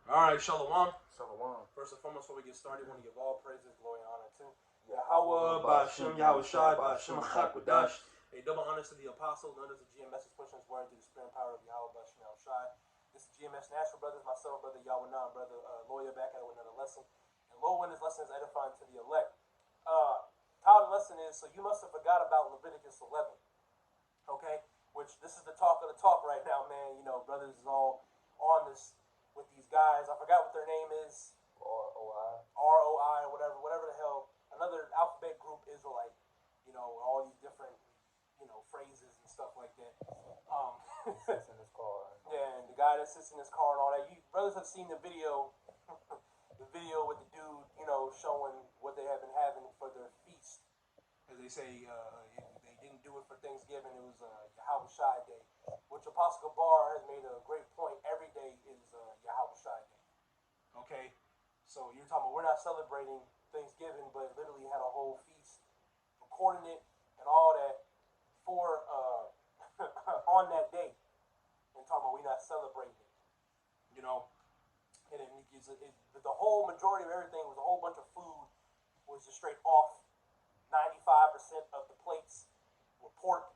All right, Shalom. Shalom. First and foremost, before we get started, I want to give all praises, glory, and honor to Yahweh, Ba'Shem, Yahweh Shai, Ba'Shem, Chakwadash. A double honors to the apostles, honors to GMS is pushing his word through the spirit and power of Yahweh Ba'Shem, Yahweh Shai. This is GMS National Brothers, myself, brother Yahweh Nam, brother Lawyer, back at it with another lesson. And Lord, when this lesson is edifying to the elect. Title of the lesson is, so you must have forgot about Leviticus 11. Okay? Which, this is the talk of the talk right now, man. You know, brothers is all on this with these guys. I forgot what their name is. ROI or whatever the hell. Another alphabet group Israelite. You know, all these different, phrases and stuff like that. Sits in his car. Yeah, and the guy that sits in his car and all that. You brothers have seen the video, with the dude, showing what they have been having for their feast. As they say, they didn't do it for Thanksgiving. It was Yahweh Shai Day, which Apostle Bar has made a great point. Every day is Yahweh Shai Day. Okay, so you're talking about we're not celebrating Thanksgiving, but literally had a whole feast, recording it and all that for on that day, and talking about we're not celebrating it. And the whole majority of everything was a whole bunch of food was just straight off. 95% of the plates were pork,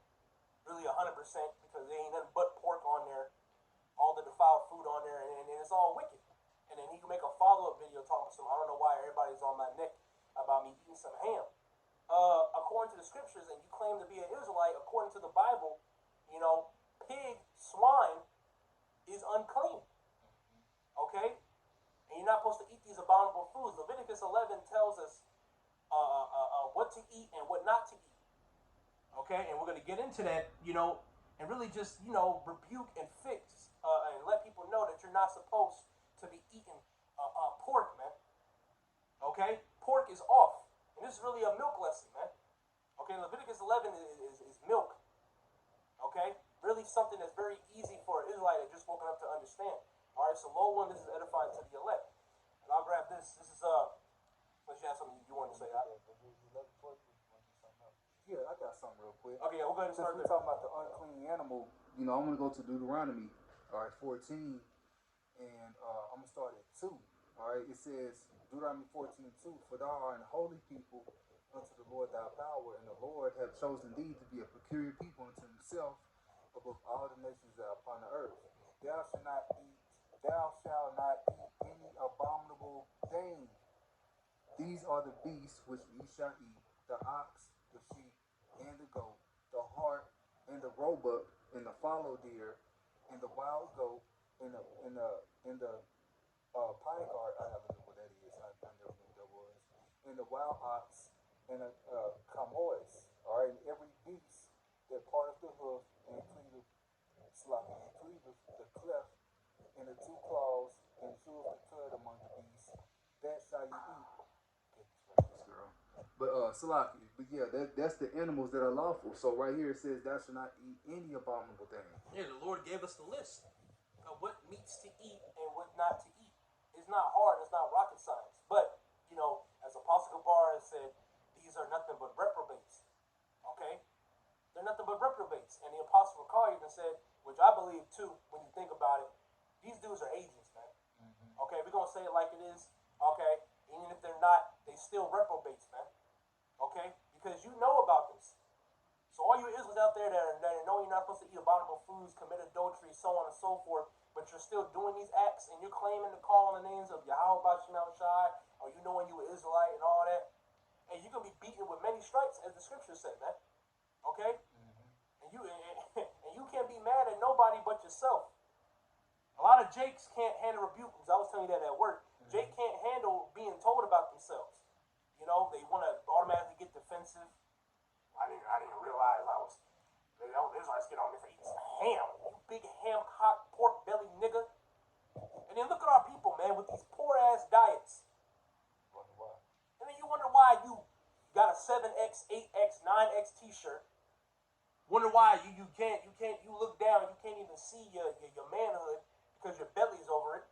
really 100% because there ain't nothing but pork on there, all the defiled food on there, and it's all wicked. And then he can make a follow-up video talking about some, I don't know why everybody's on my neck about me eating some ham. According to the scriptures, and you claim to be an Israelite, according to the Bible, pig, swine is unclean. Okay? And you're not supposed to eat these abominable foods. Leviticus 11 tells us what to eat and what not to eat. Okay, and we're going to get into that, and really just, rebuke and fix and let people know that you're not supposed to be eating pork, man. Okay, pork is off, and this is really a milk lesson, man. Okay, Leviticus 11 is milk. Okay, really something that's very easy for an Israelite that just woken up to understand. All right, so low one, this is edifying to the elect, and I'll grab this. This is unless you have something you want to say. Yeah, I got something real quick. Okay, yeah, we'll go ahead and start Since we're talking about the unclean animal, I'm going to go to Deuteronomy, 14, and I'm going to start at 2. All right, it says, Deuteronomy 14:2, for thou art an holy people unto the Lord thy power, and the Lord hath chosen thee to be a peculiar people unto himself above all the nations that are upon the earth. Thou shalt not eat any abominable thing. These are the beasts which ye shall eat, the ox, the sheep, and the goat, the hart, and the roebuck, and the fallow deer, and the wild goat, and the pygarg. I have to know what that is. I never knew what that was. And the wild ox, and the chamois. All right, and every beast that part of the hoof and cleave the cleft, and the two claws, and two of the cud among the beasts, that shall you eat. But Salaki, but yeah, that's the animals that are lawful. So right here it says thou shalt not eat any abominable thing. Yeah, the Lord gave us the list of what meats to eat and what not to eat. It's not hard, it's not rocket science. But, as Apostle Bar has said, these are nothing but reprobates. Okay? They're nothing but reprobates. And the Apostle Car even said, which I believe too, when you think about it, these dudes are agents, man. Mm-hmm. Okay, we're gonna say it like it is. Okay, even if they're not, they still reprobates, man. Okay? Because you know about this. So all you Israelites out there that know you're not supposed to eat abominable foods, commit adultery, so on and so forth, but you're still doing these acts and you're claiming to call on the names of Yahweh Ba'Shem Shai, or you knowing you an Israelite and all that, and you're going to be beaten with many stripes, as the scriptures say, man. Okay? Mm-hmm. And you can't be mad at nobody but yourself. A lot of Jakes can't handle rebuke, because I was telling you that at work. Mm-hmm. Jake can't handle being told about themselves. They want to automatically get defensive. I didn't realize the Israelites get on me for eating some ham. You big ham cock pork belly nigga. And then look at our people, man, with these poor ass diets. Wonder why. And then you wonder why you got a 7X, 8X, 9X t-shirt. Wonder why you look down, you can't even see your manhood because your belly's over it.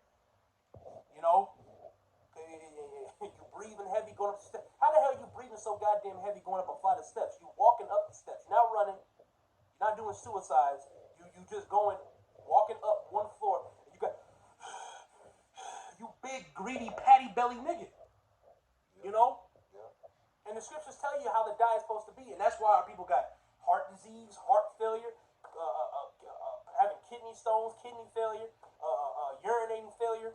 You breathing heavy going up the steps. How the hell are you breathing so goddamn heavy going up a flight of steps? You walking up the steps. You're not running. You're not doing suicides. You just walking up one floor. You got big, greedy, patty belly nigga. Yeah. You know? Yeah. And the scriptures tell you how the diet is supposed to be. And that's why our people got heart disease, heart failure, having kidney stones, kidney failure, urinating failure,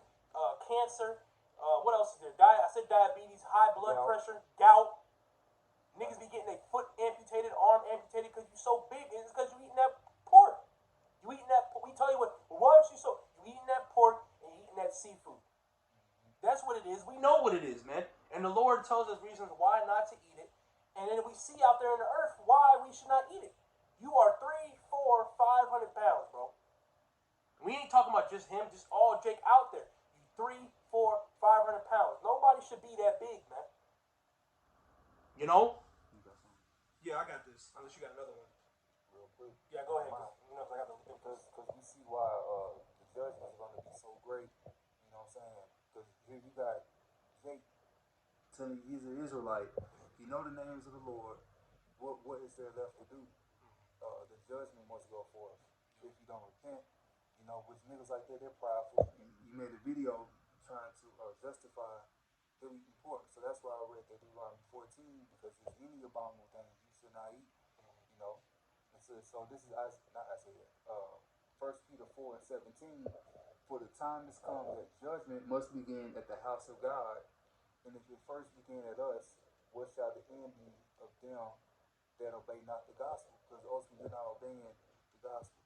cancer. What else is there? I said diabetes, high blood pressure, gout. Niggas be getting their foot amputated, arm amputated because you so big. It's because you eating that pork. You eating that. We tell you what. Why is you so? You eating that pork and you eating that seafood. That's what it is. We know what it is, man. And the Lord tells us reasons why not to eat it. And then we see out there in the earth why we should not eat it. You are 300, 400, 500 pounds, bro. We ain't talking about just him, just all Jake out there. You 300, 400, 500 pounds. Nobody should be that big, man. You know? Yeah, I got this. Unless you got another one. Real quick. Yeah, go ahead. You know, I got because we see why the judgment is going to be so great. You know what I'm saying? Because here you got Jake telling you he's an Israelite. You know the names of the Lord. What is there left to do? The judgment must go forth if you don't repent. You know, with niggas like that, they're prideful. You made a video trying to justify them eating pork. So that's why I read that Deuteronomy 14, because there's any abominable thing you should not eat. You know, and so this is not Isaiah. 1 Peter 4 and 17. For the time has come that judgment must begin at the house of God, and if it first begin at us, what shall the end be of them that obey not the gospel? Because ultimately you're not obeying the gospel.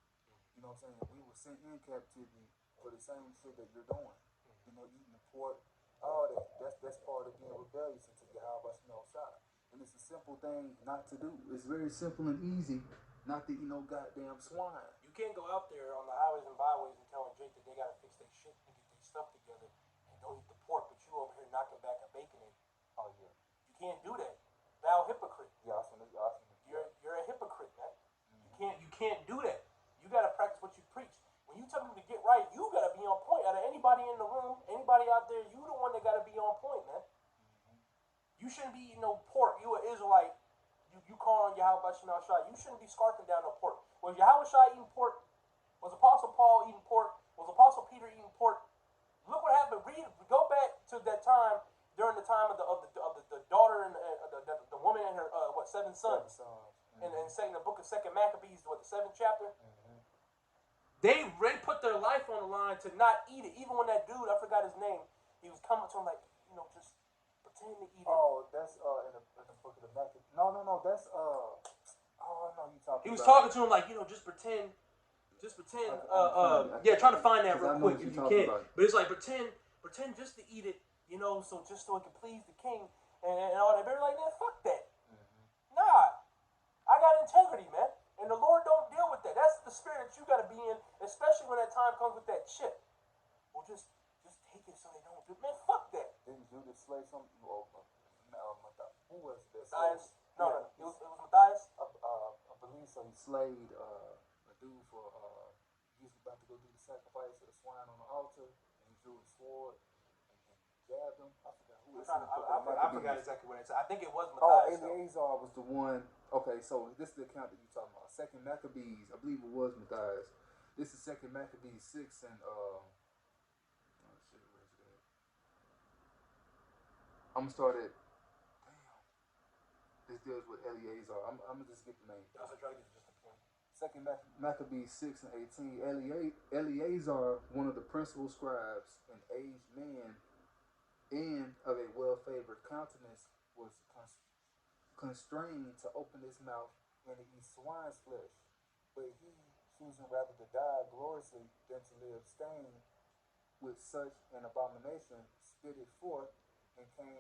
You know what I'm saying? We were sent in captivity for the same shit that you're doing. You know, eating the pork, all that. That's part of being rebellious into Yahweh Shah. And it's a simple thing not to do. It's very simple and easy not to eat no goddamn swine. You can't go out there on the highways and byways and telling Jake that they gotta fix their shit and get their stuff together and don't eat the pork, but you over here knocking back a bacon egg. Oh yeah. You can't do that. Thou hypocrite. Yeah, I seen it. You're a hypocrite, man. You can't do that. You gotta practice what you preach. When you tell them to get right, you gotta be on point. Out of anybody in the room, anybody out there, you the one that gotta be on point, man. You shouldn't be eating no pork. You an Israelite. You call on Yahweh Shah. You shouldn't be scarfing down no pork. Was Yahweh Shah eating pork? Was Apostle Paul eating pork? Was Apostle Peter eating pork? Look what happened. Go back to that time during the time of the daughter and the woman and her 7 sons. And saying the book of 2 Maccabees, the 7th chapter. They put their life on the line to not eat it. Even when that dude, I forgot his name, he was coming to him like, just pretend to eat it. Oh, that's in the book of the Maccabees. No, that's oh no, you talking. He was talking to him like, just pretend. Trying to find that real quick if you can. But it's like pretend just to eat it, so it can please the king and all that. They're like, man, fuck that. Nah, I got integrity, man, and the Lord don't deal with that. That's the spirit that you got to be in, especially when that time comes with that chip. Well, just take it so they don't do. Man, fuck that. Didn't Judas slay something? Who was this? Matthias? No, it was Matthias. I believe so. He slayed a dude for he was about to go do the sacrifice of the swine on the altar, and he drew his sword and jabbed him. I forgot who it was. I forgot exactly what it said. I think it was Oh, Matthias. Eleazar was the one. Okay, so this is the account that you're talking about. 2 Maccabees, I believe it was Matthias. This is 2 Maccabees 6 and I'm gonna start at. This deals with Eleazar. I'm gonna just get the name. I was trying to get just the point. 2 Maccabees 6 and 18. Eleazar, one of the principal scribes, an aged man, and of a well-favored countenance, was constrained to open his mouth and to eat swine's flesh. But he, choosing rather to die gloriously than to live stained with such an abomination, spit it forth and came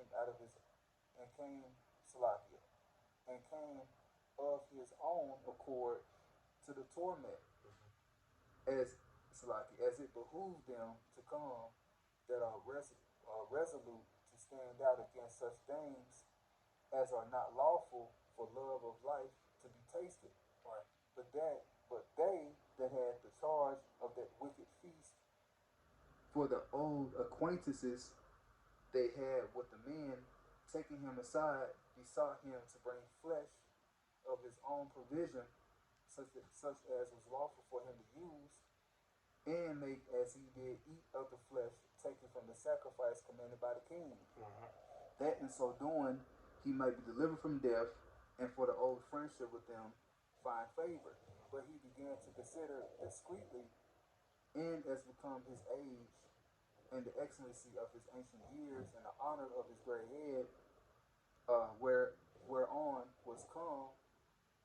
of his own accord to the torment, as it behooved them to come that are resolute to stand out against such things as are not lawful for love of life to be tasted. Right. But they that had the charge of that wicked feast, for the old acquaintances they had with the men, taking him aside, besought him to bring flesh of his own provision, such as was lawful for him to use, and make as he did eat of the flesh taken from the sacrifice king. That in so doing, he might be delivered from death, and for the old friendship with them, find favor. But he began to consider discreetly, and as become his age, and the excellency of his ancient years, and the honor of his gray head, whereon was come,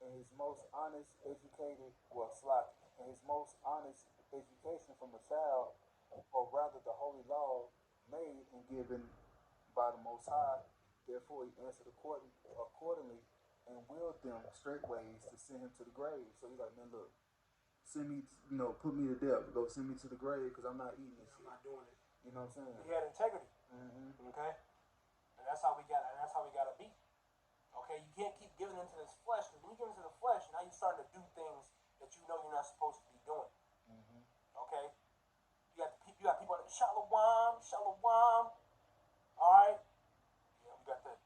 and his most honest educated was slack, and his most honest education from a child, or rather the holy law made and given by the Most High. Therefore he answered accordingly, and willed them straightways to send him to the grave. So he's like, man, look, send me, put me to death. Go send me to the grave because I'm not eating this shit. I'm not doing it. You know what I'm saying? He had integrity. Okay? And that's how we got to be. Okay? You can't keep giving into this flesh, because when you give into the flesh, now you're starting to do things that you know you're not supposed to be doing. Okay? You got people like shalom. Alright? Yeah, we got that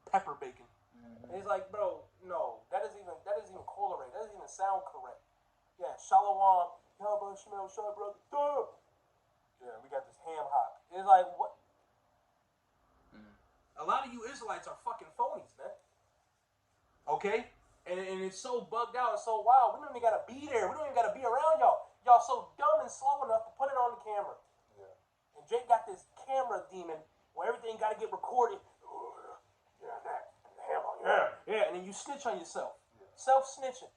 pepper bacon. And he's like, bro, no, that doesn't even correlate. That doesn't even sound correct. Yeah, shalom. Yo, bro, Shemel, shut up, brother. Duh. Yeah, we got this ham hock. It's like, what? A lot of you Israelites are fucking phonies, man. Okay? And it's so bugged out and so wild. We don't even gotta be there. We don't even gotta be around y'all. Y'all so dumb and slow enough to put it on the camera. Yeah. And Jake got this camera demon where everything gotta get recorded. Yeah, that. Yeah. And then you snitch on yourself. Yeah. Self-snitching.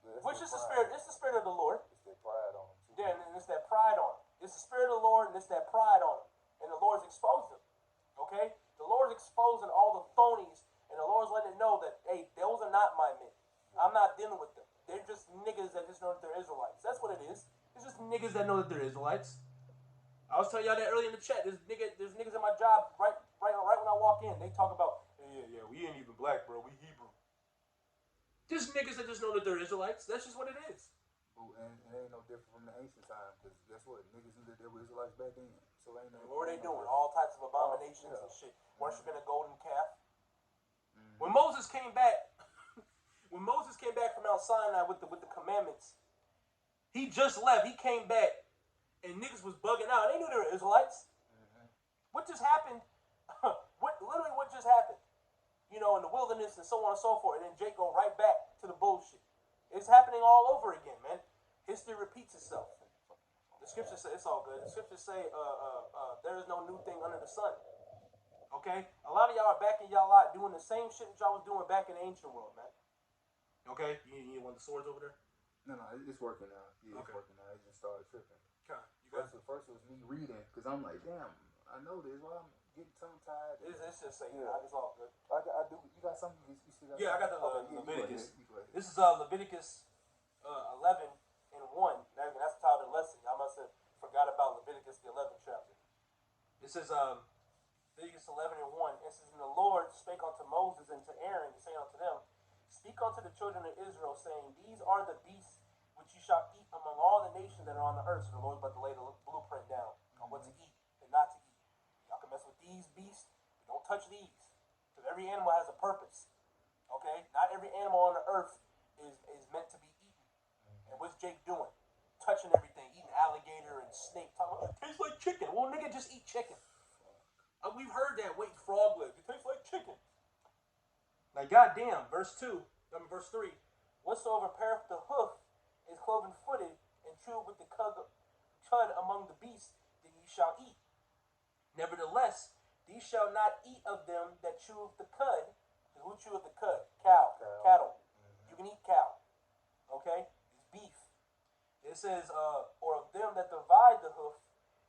Yeah, which is the spirit. It's the spirit of the Lord. It's that pride on him too. Yeah, and it's that pride on him. It's the spirit of the Lord and it's that pride on him. And the Lord's exposed him. Okay? The Lord's exposing all the phonies, and the Lord's letting it know that, hey, those are not my men. I'm not dealing with them. They're just niggas that just know that they're Israelites. That's what it is. It's just niggas that know that they're Israelites. I was telling y'all that earlier in the chat. There's niggas in my job right when I walk in. They talk about, yeah, we ain't even black, bro. We Hebrew. There's niggas that just know that they're Israelites. That's just what it is. And it ain't no different from the ancient time, because guess what? Niggas knew that they were Israelites back then. So ain't no. What were they doing? All types of abominations and shit. Worshiping a golden calf. When Moses came back from Mount Sinai with the commandments, he just left. He came back, and niggas was bugging out. They knew they were Israelites. What just happened? What just happened? In the wilderness and so on and so forth. And then Jake go right back to the bullshit. It's happening all over again, man. History repeats itself. The scriptures say, it's all good. The scriptures say, there is no new thing under the sun. Okay? A lot of y'all are back in y'all lot doing the same shit that y'all was doing back in the ancient world, man. Okay? You want the swords over there? No, it's working now. Yeah, okay. It's working now. It just started tripping. Okay. First it was me reading, because I'm like, damn, I know this. Why I'm getting tongue-tied. It's just saying, it's all good. I do. You got something? You still got I got the okay, Leviticus. You go ahead. This is Leviticus 11 and 1. That's the title of the lesson. I must have forgot about Leviticus, the 11th chapter. It says, Leviticus 11 and 1. It says, and the Lord spake unto Moses and to Aaron, saying unto them, speak unto the children of Israel, saying, these are the beasts which you shall eat among all the nations that are on the earth. So the Lord's about to lay the blueprint down on what to eat and not to eat. Y'all can mess with these beasts, but don't touch these. Because every animal has a purpose. Okay? Not every animal on the earth is meant to be eaten. And what's Jake doing? Touching everything, eating alligator and snake. Talking about, it tastes like chicken. Well, nigga, just eat chicken. We've heard that. Wait, frog leg. It tastes like chicken. Like, goddamn. Verse 3. Whatsoever pareth the hoof is cloven-footed and chewed with the cud among the beasts that ye shall eat. Nevertheless, these shall not eat of them that cheweth the cud. Who cheweth the cud? Cattle. You can eat cow. Okay? It's beef. It says, or of them that divide the hoof,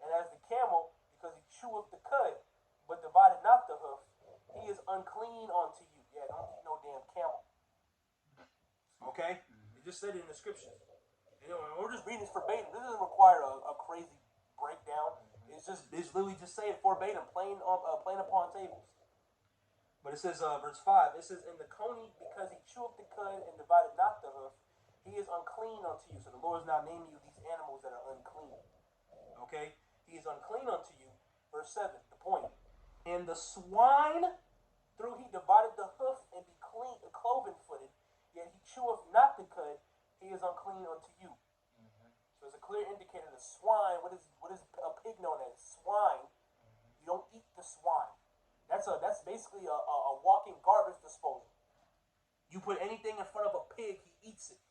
and as the camel, because he cheweth the cud, but divided not the hoof, he is unclean unto you. Yeah, don't eat no damn camel. Okay? It just said it in the scriptures. We're just reading this verbatim. This doesn't require a crazy breakdown. It's literally just say it verbatim, plain upon tables. But it says, verse 5, it says, and the coney, because he cheweth the cud and divided not the hoof, he is unclean unto you. So the Lord is now naming you these animals that are unclean. Okay? He is unclean unto you. Verse 7, the point. And the swine, through he divided the hoof and be cloven-footed, yet he cheweth not the cud, he is unclean unto you. So it's a clear indicator. The swine, what is a pig known as? Swine. You don't eat basically a walking garbage disposal. You put anything in front of a pig, he eats it.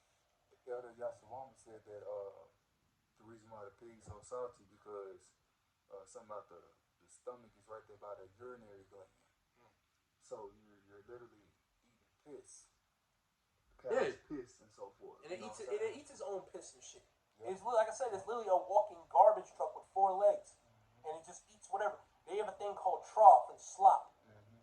Elder Yashalom said that the reason why the pig's so salty because something about the stomach is right there by the urinary gland. So you're literally eating piss, cow's piss, and so forth. And it eats its own piss and shit. Yeah. It's like I said, it's literally a walking garbage truck with 4 legs, and it just eats whatever. They have a thing called trough and slop.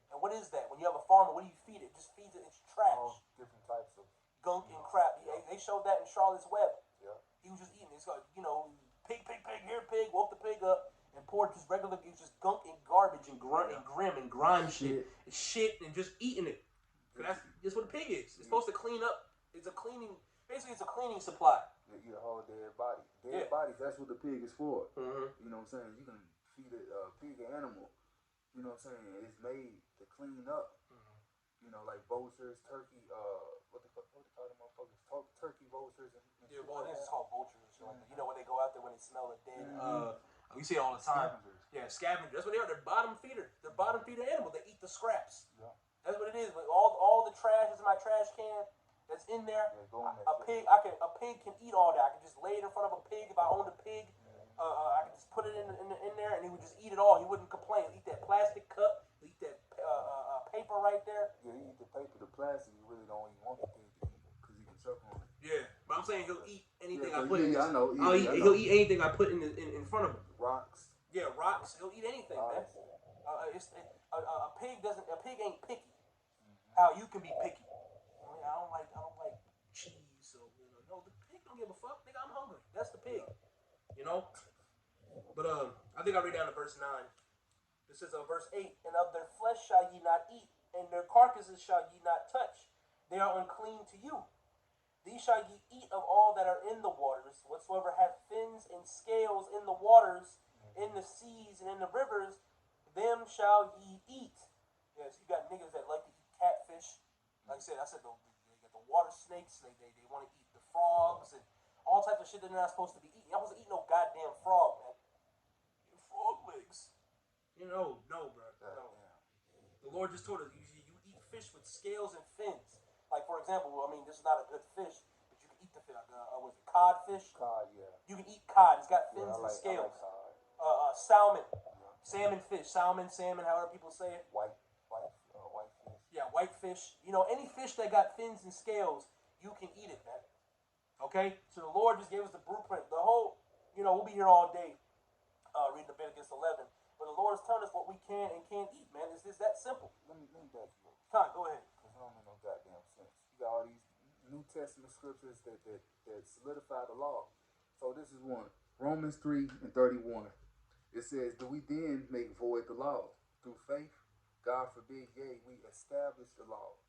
And what is that? When you have a farmer, what do you feed it? It just feeds it its trash. All different types of gunk and crap. They showed that in Charlotte's Web. Yeah. He was just eating. It's like, pig, here, pig, woke the pig up and poured just regular, it was just gunk and garbage and grunt and grim and grime shit and just eating it. That's what a pig is. It's supposed to clean up. Basically it's a cleaning supply. They eat a whole dead body. Dead bodies, that's what the pig is for. You know what I'm saying? You can feed a pig an animal. You know what I'm saying? It's made to clean up. Like vultures, turkey, what they call them motherfuckers? Turkey vultures. And yeah, well, this is called vultures. You know when they go out there when they smell a dead. We see it all the time. Scavengers. Yeah, scavengers. That's what they are. They're bottom feeder. They're bottom feeder animals. They eat the scraps. Yeah. That's what it is. But all the trash is in my trash can that's in there. A pig can eat all that. I can just lay it in front of a pig if I owned a pig. I can just put it in there and he would just eat it all. He wouldn't complain. He'll eat that plastic cup. He'll eat that paper right there. Yeah, he eat the paper, the plastic. You really don't even want the pig to eat because he can choke on it. Yeah, but I'm saying he'll eat anything I put. I know. He'll eat anything I put in front of him. Rocks. Yeah, rocks. He'll eat anything, man. A pig ain't picky. How you can be picky. I don't like cheese. So no, the pig don't give a fuck. Nigga, I'm hungry. That's the pig. But I think I read down to verse 9. This is verse 8. And of their flesh shall ye not eat, and their carcasses shall ye not touch. They are unclean to you. These shall ye eat of all that are in the waters, whatsoever hath fins and scales in the waters, in the seas and in the rivers, them shall ye eat. Yes, you got niggas that like to eat catfish. Like I said, they got the water snakes. They want to eat the frogs and all types of shit that they're not supposed to be eating. You're not supposed to eat no goddamn frog, man. Frog legs. No, bro. No. The Lord just told us you eat fish with scales and fins. Like, for example, this is not a good fish, but you can eat the fish. Was it codfish? Cod, yeah. You can eat cod. It's got fins and scales. I like salmon. Yeah. Salmon fish. Salmon, however people say it. White fish. Yeah, white fish. Any fish that got fins and scales, you can eat it, man. Okay? So the Lord just gave us the blueprint. The whole, we'll be here all day reading Leviticus 11. But the Lord is telling us what we can and can't eat, man. It's just that simple. Let me back you up. Con, go ahead. Because it don't make no goddamn sense. You got all these New Testament scriptures that solidify the law. So this is one. Romans 3:31. It says, do we then make void the law? Through faith? God forbid, yea, we establish the law.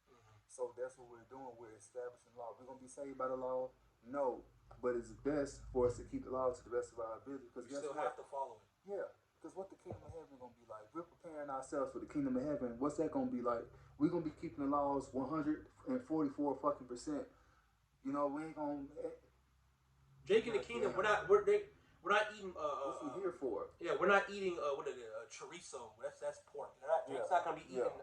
So that's what we're doing. We're establishing the law. We're going to be saved by the law? No. But it's best for us to keep the law to the best of our ability. Because you still have to follow it. Yeah. Because what the kingdom of heaven is going to be like? We're preparing ourselves for the kingdom of heaven. What's that going to be like? We're going to be keeping the laws 144 fucking percent. We ain't going to... Jake in the kingdom, we're not eating... what's he here for? Yeah, we're not eating, chorizo. That's pork. Jake's not going to be eating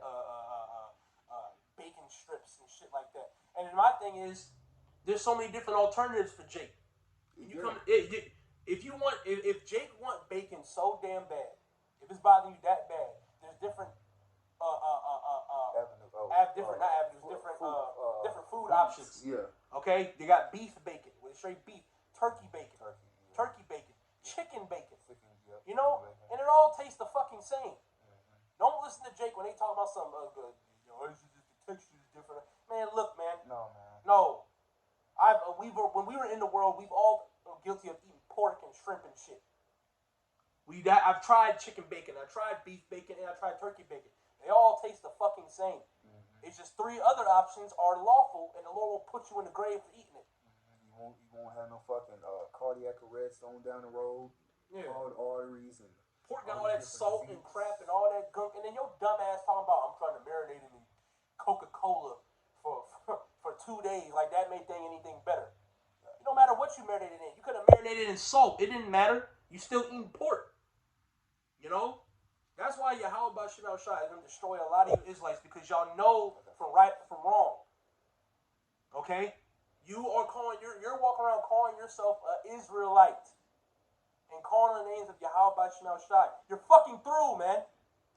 bacon strips and shit like that. And my thing is, there's so many different alternatives for Jake. If Jake want bacon so damn bad, if it's bothering you that bad, there's different different food options. Yeah. Okay, they got beef bacon with straight beef, turkey bacon, turkey bacon, chicken bacon. And it all tastes the fucking same. Don't listen to Jake when they talk about something good. The texture is different. Man, look, man. No. When we were in the world, we've all been guilty of eating pork and shrimp and shit. I've tried chicken bacon, I tried beef bacon, and I tried turkey bacon. They all taste the fucking same. It's just 3 other options are lawful, and the Lord will put you in the grave for eating it. You won't have no fucking cardiac arrest on down the road. Yeah. All the arteries and pork got all that salt and crap and all that gunk, and then your dumb ass talking about I'm trying to marinate it in Coca-Cola for 2 days. Like that made anything better. No matter what you marinated in, you could have marinated in salt. It didn't matter. You still eating pork. That's That's why Yahweh Shemel Shai is going to destroy a lot of you Israelites, because y'all know from right from wrong. Okay? You're walking around calling yourself an Israelite and calling the names of Yahweh Shemel Shai. You're fucking through, man.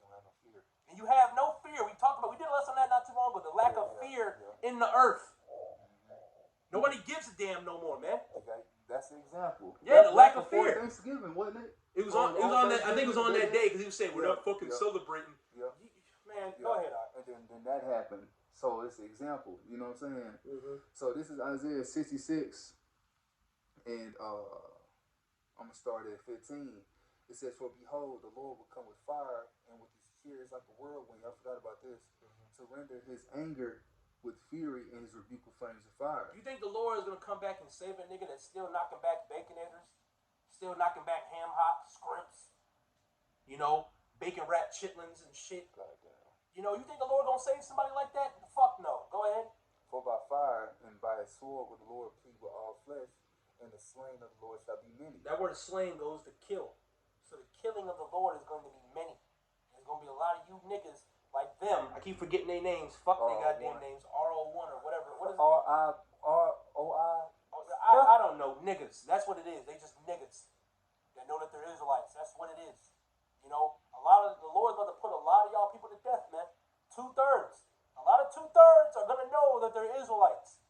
Don't have no fear. And you have no fear. We did a lesson on that not too long ago. The lack of fear in the earth. Nobody gives a damn no more, man. Okay, that's the example. Yeah, that's the lack of fear. Thanksgiving, wasn't it? It was on that. I think it was on that day because he was saying we're not fucking celebrating. Yeah. Man, go ahead. And then that happened. So it's an example. You know what I'm saying? Mm-hmm. So this is Isaiah 66, and I'm gonna start at 15. It says, "For behold, the Lord will come with fire, and with his tears like a whirlwind." I forgot about this. To render his anger with fury and his rebuke with flames of fire. You think the Lord is gonna come back and save a nigga that's still knocking back baconators, still knocking back ham hocks, scrimps, bacon wrapped chitlins and shit? You think the Lord gonna save somebody like that? Fuck no. Go ahead. For by fire and by a sword will the Lord plead with all flesh, and the slain of the Lord shall be many. That word slain goes to kill. So the killing of the Lord is going to be many. There's going to be a lot of you niggas like them. I keep forgetting their names. Fuck their goddamn names. R-O-1 or whatever. What is it? R-I-R-O-I? I don't know. Niggas. That's what it is. They just niggas that know that they're Israelites. That's what it is. The Lord's about to put a lot of y'all people to death, man. 2/3. A lot of 2/3 are going to know that they're Israelites.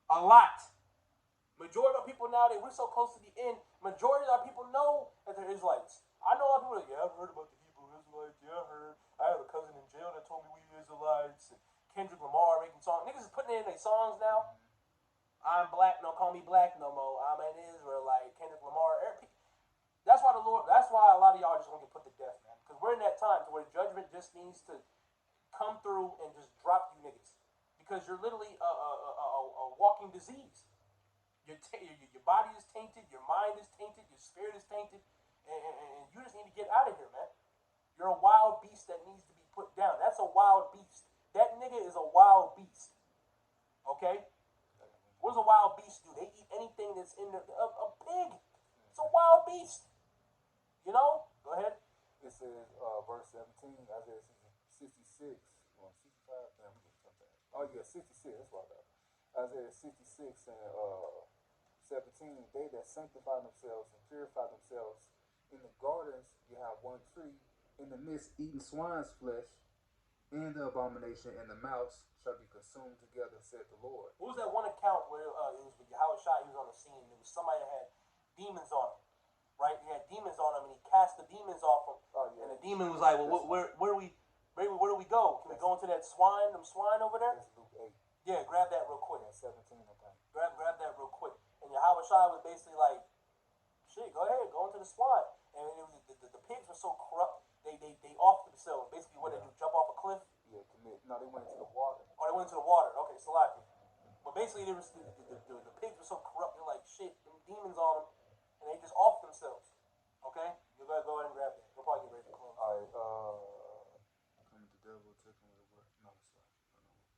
A lot. Majority of our people nowadays, we're so close to the end, majority of our people know that they're Israelites. I know a lot of people are like, yeah, I've heard about the Hebrew Israelites. Yeah, I heard. I have a cousin in jail that told me we Israelites. And Kendrick Lamar making songs. Niggas is putting it in their songs now. I'm black, don't call me black no more. I'm an Israelite. Kendrick Lamar. That's why a lot of y'all just want to get put to death, man. Because we're in that time to where judgment just needs to come through and just drop you niggas. Because you're literally a walking disease. Your body is tainted, your mind is tainted, your spirit is tainted, and you just need to get out of here, man. You're a wild beast that needs to be put down. That's a wild beast. That nigga is a wild beast. Okay? What does a wild beast do? They eat anything that's in there. A pig. It's a wild beast. Go ahead. It says, verse 17, Isaiah 66. 65? Damn, I'm getting something. Oh, yeah, 66. That's what I got. Isaiah 66 and 17. They that sanctify themselves and purify themselves in the gardens, you have one tree. In the midst, eating swine's flesh, and the abomination and the mouse shall be consumed together, said the Lord. What was that one account where it was with Yahweh Shai? He was on the scene. There was somebody that had demons on him. Right? He had demons on him, and he cast the demons off him. Oh, yeah. And the demon was like, "Well, where do we go? Can we go into that swine over there?" That's Luke 8. Yeah, grab that real quick. Yeah, 17, I think. Grab that real quick. And Yahweh Shai was basically like, "Shit, go ahead, go into the swine." And it was, the pigs were so corrupt, they offed themselves. Basically, what they do, jump off a cliff? Yeah, commit. No, they went into the water. Oh, they went into the water. Okay, Salaki. But basically, there was the pigs were so corrupt, they're like, shit, them demons on them. And they just off themselves. Okay? You gotta go ahead and grab that. You'll probably get ready to close. Alright, come the devil, take him to work. No, it's not.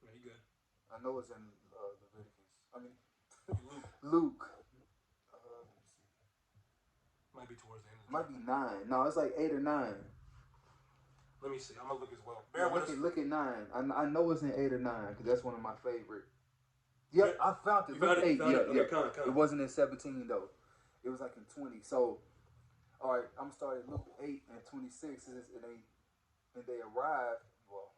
Yeah, you good. I know it's in Leviticus. I mean, Luke. Luke. Let me see. Might be towards the end. Might be 9. No, it's like 8 or 9. Let me see. I'm gonna look as well. Look at 9. I know it's in 8 or 9 because that's one of my favorite. Yep, I found it. Look, 8. Yeah. It wasn't in 17 though. It was like in 20. So, all right, I'm starting Luke 8 and 26. And they arrived. Well,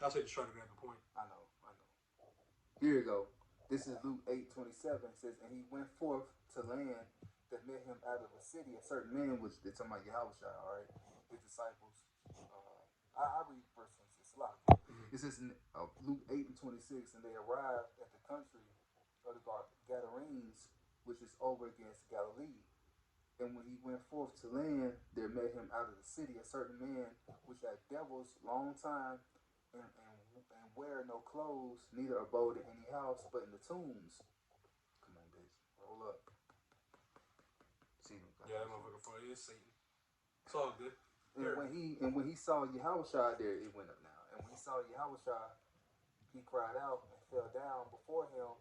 I'll say just try to grab the point. I know. Here you go. This is Luke 8:27. It says, and he went forth to land that met him out of a city. A certain man, which they're talking about Yahweh Shai, all right, his disciples. I read verse 26 a lot. It says in Luke 8:26, and they arrived at the country of the Gadarenes, which is over against Galilee. And when he went forth to land, there met him out of the city a certain man which had devils long time, and wear no clothes, neither abode in any house, but in the tombs. Come on, bitch, roll up. See them? Yeah, that motherfucker funny. It's Satan. It's all good. And when he saw Yahweh Shai there, it went up now. And when he saw Yahweh Shai, he cried out and fell down before him,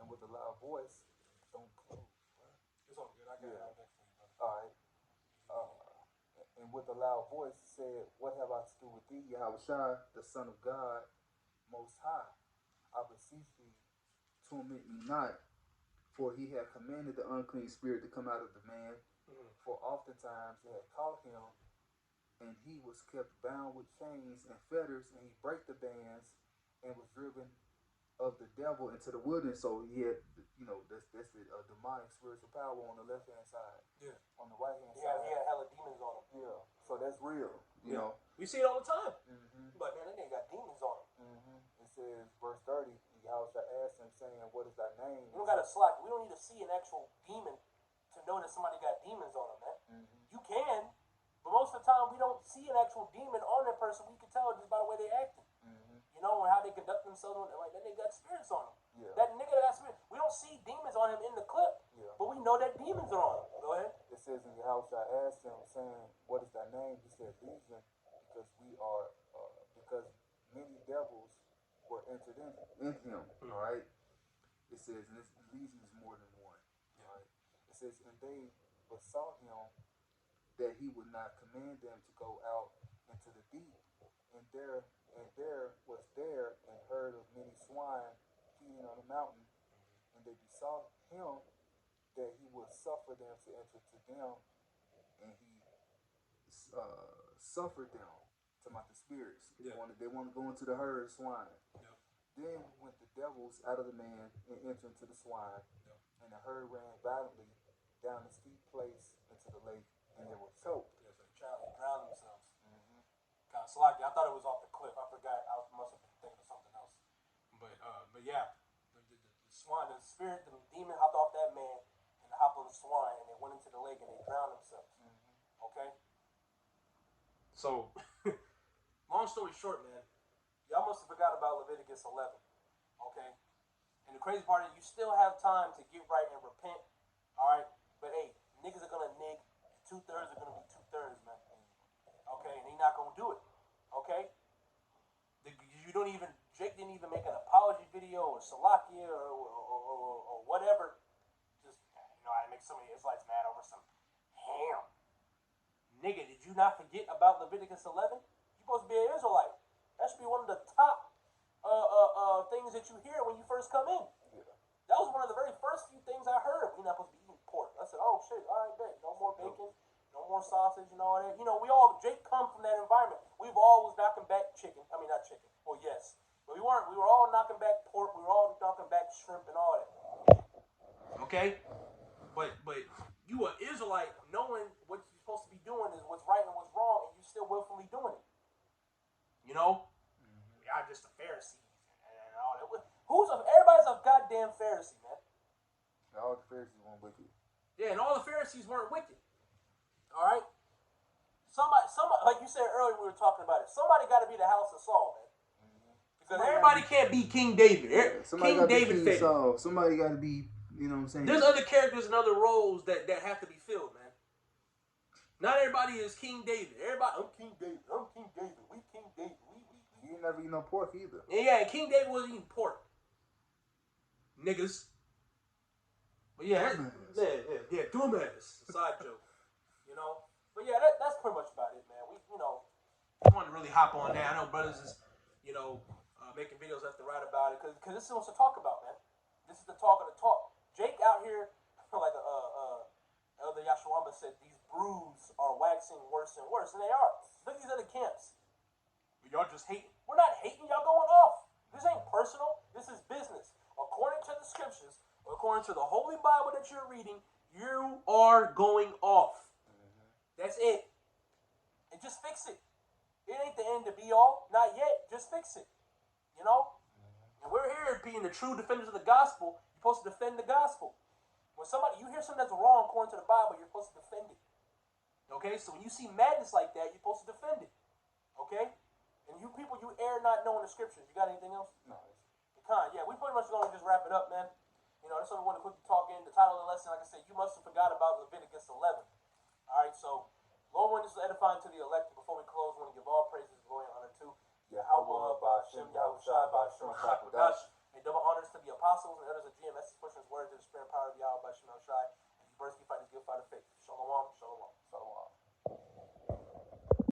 and with a loud voice, don't close. Right? It's all good. I got it out next for you, brother. All right. with a loud voice said, "What have I to do with thee, Yahushua, the Son of God, Most High? I beseech thee, torment me not, for he had commanded the unclean spirit to come out of the man. For oftentimes they had caught him, and he was kept bound with chains and fetters, and he brake the bands, and was driven of the devil into the wilderness." So he had, that's the demonic spiritual power on the left hand side. Yeah. On the right hand Yeah, side, he had hella demons on him. yeah. So that's real, you know. We see it all the time. Mm-hmm. But man, that nigga got demons on him. Mm-hmm. It says, verse 30, Yahushua asked him, saying, "What is thy name?" We don't gotta slack. We don't need to see an actual demon to know that somebody got demons on them, man. Mm-hmm. You can, but most of the time we don't see an actual demon on that person. We can tell just by the way they acting. Mm-hmm. You know, and how they conduct themselves. Like that nigga got spirits on him. Yeah. That nigga got spirits. We don't see demons on him in the clip, Yeah. but we know that demons are on him. Go ahead. It says, and Yahushua asked him, saying, "What is thy name?" He said, "Legion, because many devils were entered in him." All right. It says, and this legion is more than one. All right. It says, and they besought him that he would not command them to go out into the deep. And there was an herd of many swine feeding on the mountain, and they besought him that he would suffer them to enter to them, and he suffered them, talking about the spirits. Yeah. They want to go into the herd of swine. Yeah. Then went the devils out of the man and entered into the swine, and the herd ran violently down the steep place into the lake, and they were choked. Yeah, so they drowned themselves. Mm-hmm. God, Salaki, I thought it was off the cliff. I forgot. I must have been thinking of something else. But yeah, the swine, the spirit, the demon hopped off that man and hopped on the swine, and they went into the lake and they drowned themselves. Mm-hmm. Okay. So, long story short, man, y'all must have forgot about Leviticus 11. Okay. And the crazy part is, you still have time to get right and repent. All right. But hey, niggas are gonna nig. 2/3 are gonna be 2/3, man. Okay, and they not gonna do it. Okay. Jake didn't even make an apology video or Salakia or whatever. Just, I make so many Israelites mad over some ham. Nigga, did you not forget about Leviticus 11? You're supposed to be an Israelite. That should be one of the top things that you hear when you first come in. Yeah. That was one of the very first few things I heard. We're not supposed to be eating pork. I said, oh shit, all right, bet. No more bacon, no more sausage and all that. Jake come from that environment. We've all was knocking back chicken. I mean, not chicken. Well, yes. But we weren't. We were all knocking back pork. We were all knocking back shrimp and all that. Okay? But you are Israelite knowing what you're supposed to be doing is what's right and what's wrong, and you're still willfully doing it. You know? Mm-hmm. Y'all just the Pharisees and all that. Everybody's a goddamn Pharisee, man. All the Pharisees weren't wicked. Yeah, and all the Pharisees weren't wicked. Alright? Somebody, like you said earlier, we were talking about it. Somebody got to be the house of Saul, man. Mm-hmm. Because everybody can't be King David. Somebody King David King Saul. Somebody got to be, you know what I'm saying? There's other characters and other roles that have to be filled, man. Not everybody is King David. Everybody, I'm King David. I'm King David. We King David. We. You never eat no pork either. Yeah, and King David wasn't eating pork. Niggas. But yeah, dumbass. Side joke. But yeah, that's pretty much about it, man. We wanted to really hop on that. I know brothers is, making videos left and right about it because this is what to talk about, man. This is the talk of the talk. Jake out here, like Elder Yashawamba said, these brews are waxing worse and worse, and they are. Look at these other camps. Y'all just hating. We're not hating. Y'all going off. This ain't personal. This is business. According to the scriptures, according to the Holy Bible that you're reading, you are going off. That's it. And just fix it. It ain't the end to be all. Not yet. Just fix it. And we're here being the true defenders of the gospel. You're supposed to defend the gospel. When you hear something that's wrong according to the Bible, you're supposed to defend it. Okay? So when you see madness like that, you're supposed to defend it. Okay? And you people, you err not knowing the scriptures. You got anything else? No. Yeah, we pretty much going to just wrap it up, man. That's what we want to quickly talk in. The title of the lesson, like I said, you must have forgot about Leviticus 11. All right, so Lord, when this is edifying to the elect, before we close, we want to give all praises, glory, and honor to Yahweh, Ba'ashem, Yahushua, Ba'ashem, Chakodash. And double honors to the apostles and others of GMS, pushing his word to the spirit and power of Yahweh, Ba'ashem, Yahushua, and you burst, you fight, and give, fight of faith.